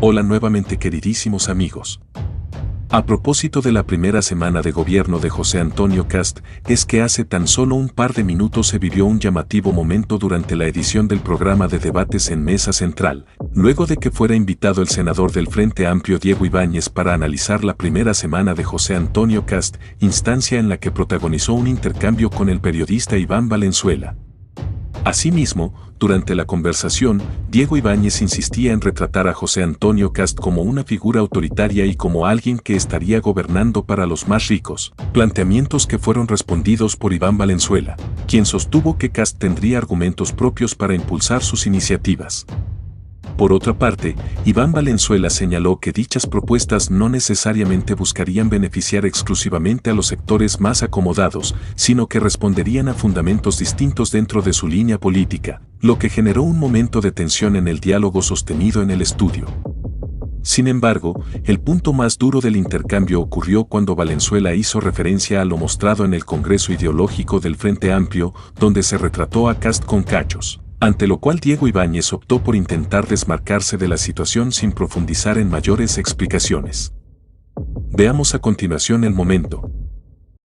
Hola nuevamente queridísimos amigos. A propósito de la primera semana de gobierno de José Antonio Kast, es que hace tan solo un par de minutos se vivió un llamativo momento durante la edición del programa de debates en Mesa Central, luego de que fuera invitado el senador del Frente Amplio Diego Ibáñez para analizar la primera semana de José Antonio Kast, instancia en la que protagonizó un intercambio con el periodista Iván Valenzuela. Asimismo, durante la conversación, Diego Ibáñez insistía en retratar a José Antonio Kast como una figura autoritaria y como alguien que estaría gobernando para los más ricos, planteamientos que fueron respondidos por Iván Valenzuela, quien sostuvo que Kast tendría argumentos propios para impulsar sus iniciativas. Por otra parte, Iván Valenzuela señaló que dichas propuestas no necesariamente buscarían beneficiar exclusivamente a los sectores más acomodados, sino que responderían a fundamentos distintos dentro de su línea política, lo que generó un momento de tensión en el diálogo sostenido en el estudio. Sin embargo, el punto más duro del intercambio ocurrió cuando Valenzuela hizo referencia a lo mostrado en el Congreso Ideológico del Frente Amplio, donde se retrató a Kast con cachos. Ante lo cual Diego Ibáñez optó por intentar desmarcarse de la situación sin profundizar en mayores explicaciones. Veamos a continuación el momento.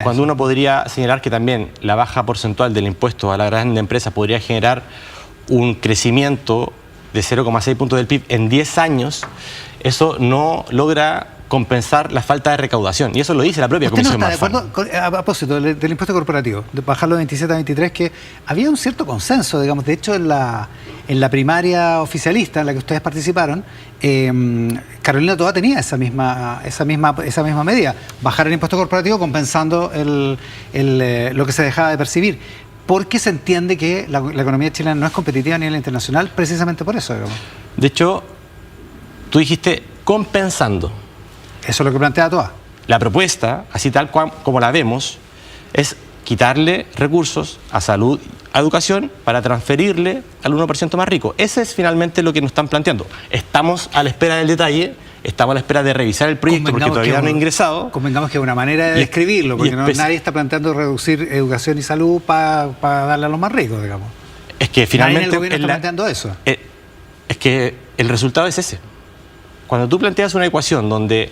Cuando uno podría señalar que también la baja porcentual del impuesto a la gran empresa podría generar un crecimiento de 0,6 puntos del PIB en 10 años, eso no logra compensar la falta de recaudación. Y eso lo dice la propia Comisión Marfan. ¿Usted no está de acuerdo a propósito del impuesto corporativo, de bajarlo de 27 a 23, que había un cierto consenso, digamos, de hecho en la primaria oficialista en la que ustedes participaron, Carolina Toá tenía esa misma medida, bajar el impuesto corporativo compensando lo que se dejaba de percibir? Porque se entiende que la economía chilena no es competitiva a nivel internacional, precisamente por eso, digamos. De hecho, tú dijiste compensando. Eso es lo que plantea Toá. La propuesta, así tal cual como la vemos, es quitarle recursos a salud, a educación, para transferirle al 1% más rico. Ese es finalmente lo que nos están planteando. Estamos a la espera del detalle, estamos a la espera de revisar el proyecto porque todavía no ha ingresado. Convengamos que es una manera de describirlo, porque nadie está planteando reducir educación y salud para darle a los más ricos, digamos. Es que finalmente el gobierno está planteando eso. Es que el resultado es ese. Cuando tú planteas una ecuación donde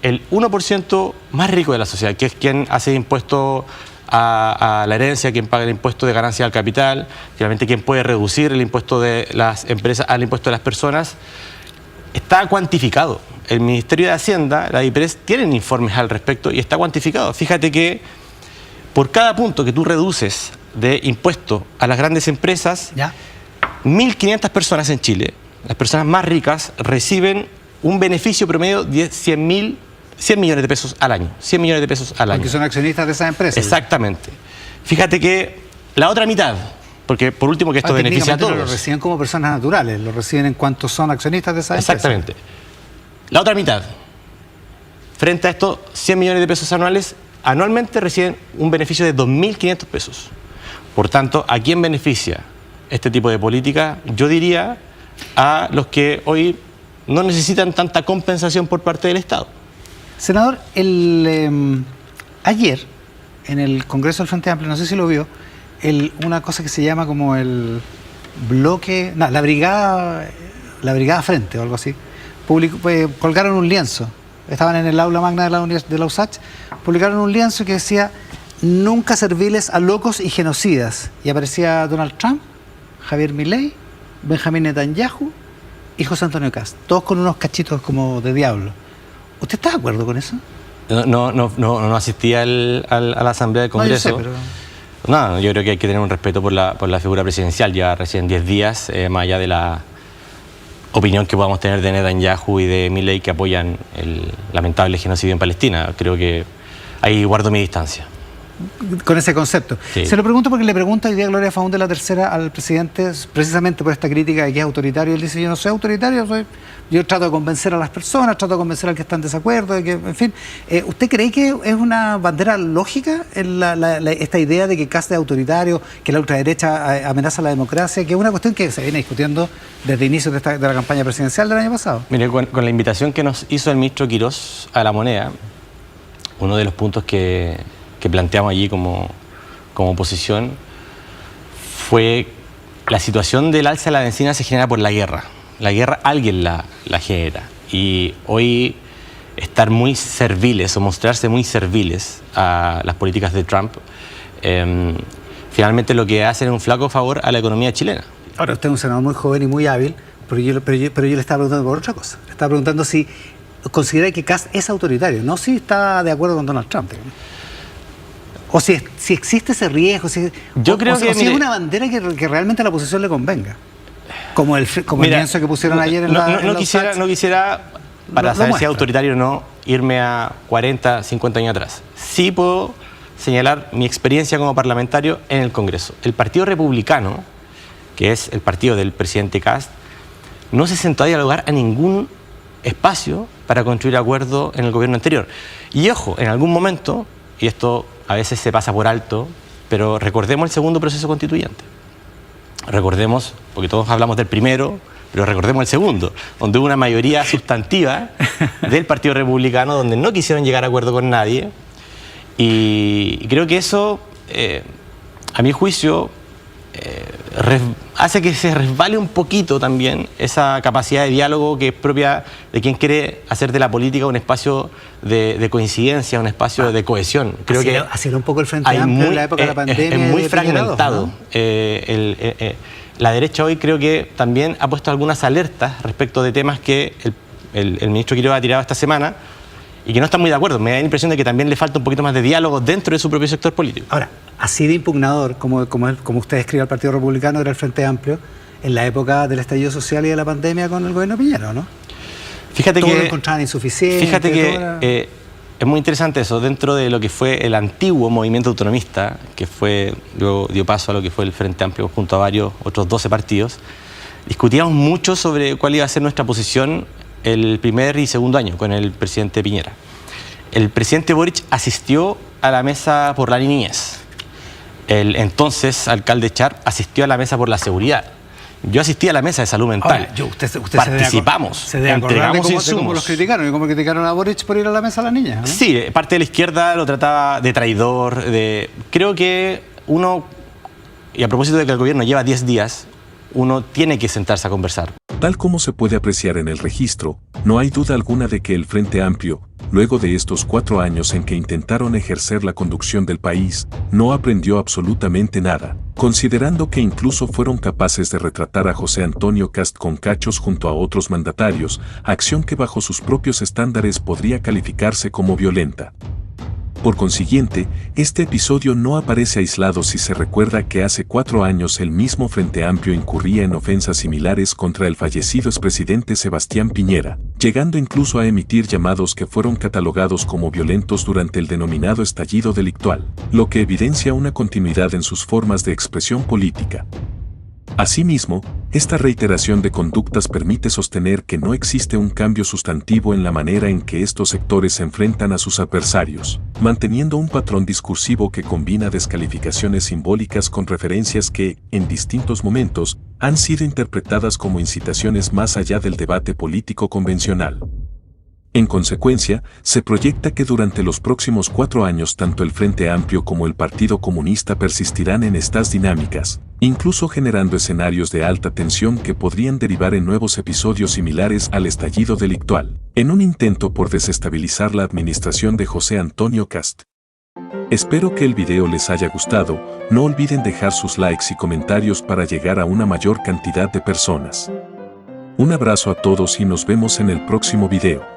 el 1% más rico de la sociedad, que es quien hace impuesto a la herencia, quien paga el impuesto de ganancia al capital, finalmente quien puede reducir el impuesto de las empresas al impuesto de las personas, está cuantificado. El Ministerio de Hacienda, la IPRES, tienen informes al respecto y está cuantificado. Fíjate que por cada punto que tú reduces de impuesto a las grandes empresas, 1.500 personas en Chile, las personas más ricas, reciben un beneficio promedio de 100 millones de pesos al año. 100 millones de pesos al año. Porque son accionistas de esas empresas. Exactamente. Fíjate que la otra mitad, porque por último que esto beneficia a todos. Lo reciben como personas naturales, lo reciben en cuanto son accionistas de esas empresas. Exactamente. La otra mitad, frente a estos 100 millones de pesos anuales, anualmente reciben un beneficio de 2.500 pesos. Por tanto, ¿a quién beneficia este tipo de política? Yo diría a los que hoy no necesitan tanta compensación por parte del Estado. Senador, ayer en el Congreso del Frente Amplio, no sé si lo vio, una cosa que se llama como el bloque, no, la brigada frente o algo así, colgaron un lienzo, estaban en el aula magna de la USACH, publicaron un lienzo que decía "Nunca serviles a locos y genocidas", y aparecía Donald Trump, Javier Milei, Benjamín Netanyahu y José Antonio Kast, todos con unos cachitos como de diablo. ¿Usted está de acuerdo con eso? No asistí a la Asamblea del Congreso. No, yo sé, pero... No, yo creo que hay que tener un respeto por la figura presidencial. Ya recién 10 días, más allá de la opinión que podamos tener de Netanyahu y de Milei, que apoyan el lamentable genocidio en Palestina. Creo que ahí guardo mi distancia. Con ese concepto. Sí. Se lo pregunto porque le pregunta hoy día Gloria Faúndez la Tercera al presidente, precisamente por esta crítica de que es autoritario. Él dice: yo no soy autoritario, yo trato de convencer a las personas, trato de convencer al que está en desacuerdo, de que, en fin. ¿Usted cree que es una bandera lógica esta idea de que Kast es autoritario, que la ultraderecha amenaza la democracia, que es una cuestión que se viene discutiendo desde inicios de la campaña presidencial del año pasado? Mire, con la invitación que nos hizo el ministro Quirós a La Moneda, uno de los puntos que planteamos allí como oposición fue la situación del alza de la bencina se genera por la guerra. La guerra alguien la genera. Y hoy estar muy serviles o mostrarse muy serviles a las políticas de Trump, finalmente lo que hacen es un flaco favor a la economía chilena. Ahora, usted es un senador muy joven y muy hábil, pero yo le estaba preguntando por otra cosa. Le estaba preguntando si considera que Kast es autoritario, no si está de acuerdo con Donald Trump, digamos. O si existe ese riesgo, yo creo que es una bandera que realmente a la oposición le convenga. Como el lienzo que pusieron ayer en no quisiera, para saber si es autoritario o no, irme a 40, 50 años atrás. Sí puedo señalar mi experiencia como parlamentario en el Congreso. El Partido Republicano, que es el partido del presidente Kast, no se sentó a dialogar a ningún espacio para construir acuerdo en el gobierno anterior. Y ojo, en algún momento, y esto a veces se pasa por alto, pero recordemos el segundo proceso constituyente. Recordemos, porque todos hablamos del primero, pero recordemos el segundo, donde hubo una mayoría sustantiva del Partido Republicano, donde no quisieron llegar a acuerdo con nadie. Y creo que eso, a mi juicio, hace que se resbale un poquito también esa capacidad de diálogo que es propia de quien quiere hacer de la política un espacio de coincidencia, un espacio de cohesión. Creo que así era un poco el Frente Amplio en la época de la pandemia. Es muy fragmentado. ¿No? La derecha hoy creo que también ha puesto algunas alertas respecto de temas que el ministro Quiroga ha tirado esta semana y que no están muy de acuerdo. Me da la impresión de que también le falta un poquito más de diálogo dentro de su propio sector político. Ahora, así de impugnador, como usted describe al Partido Republicano, era el Frente Amplio en la época del estallido social y de la pandemia con el gobierno Piñera, ¿no? Fíjate todo que lo encontraban insuficiente. Fíjate que es muy interesante eso. Dentro de lo que fue el antiguo movimiento autonomista, que luego dio paso a lo que fue el Frente Amplio junto a varios otros 12 partidos, discutíamos mucho sobre cuál iba a ser nuestra posición el primer y segundo año con el presidente Piñera. El presidente Boric asistió a la mesa por la niñez. El entonces alcalde Char asistió a la mesa por la seguridad. Yo asistí a la mesa de salud mental. Ahora, usted participamos, entregamos insumos. De cómo los criticaron y cómo criticaron a Boric por ir a la mesa a las niñas, ¿no? Sí, parte de la izquierda lo trataba de traidor. Creo que uno, y a propósito de que el gobierno lleva 10 días, uno tiene que sentarse a conversar. Tal como se puede apreciar en el registro, no hay duda alguna de que el Frente Amplio, luego de estos 4 años en que intentaron ejercer la conducción del país, no aprendió absolutamente nada, considerando que incluso fueron capaces de retratar a José Antonio Kast con cachos junto a otros mandatarios, acción que bajo sus propios estándares podría calificarse como violenta. Por consiguiente, este episodio no aparece aislado si se recuerda que hace 4 años el mismo Frente Amplio incurría en ofensas similares contra el fallecido expresidente Sebastián Piñera, llegando incluso a emitir llamados que fueron catalogados como violentos durante el denominado estallido delictual, lo que evidencia una continuidad en sus formas de expresión política. Asimismo, esta reiteración de conductas permite sostener que no existe un cambio sustantivo en la manera en que estos sectores se enfrentan a sus adversarios, manteniendo un patrón discursivo que combina descalificaciones simbólicas con referencias que, en distintos momentos, han sido interpretadas como incitaciones más allá del debate político convencional. En consecuencia, se proyecta que durante los próximos 4 años tanto el Frente Amplio como el Partido Comunista persistirán en estas dinámicas, incluso generando escenarios de alta tensión que podrían derivar en nuevos episodios similares al estallido delictual, en un intento por desestabilizar la administración de José Antonio Kast. Espero que el video les haya gustado, no olviden dejar sus likes y comentarios para llegar a una mayor cantidad de personas. Un abrazo a todos y nos vemos en el próximo video.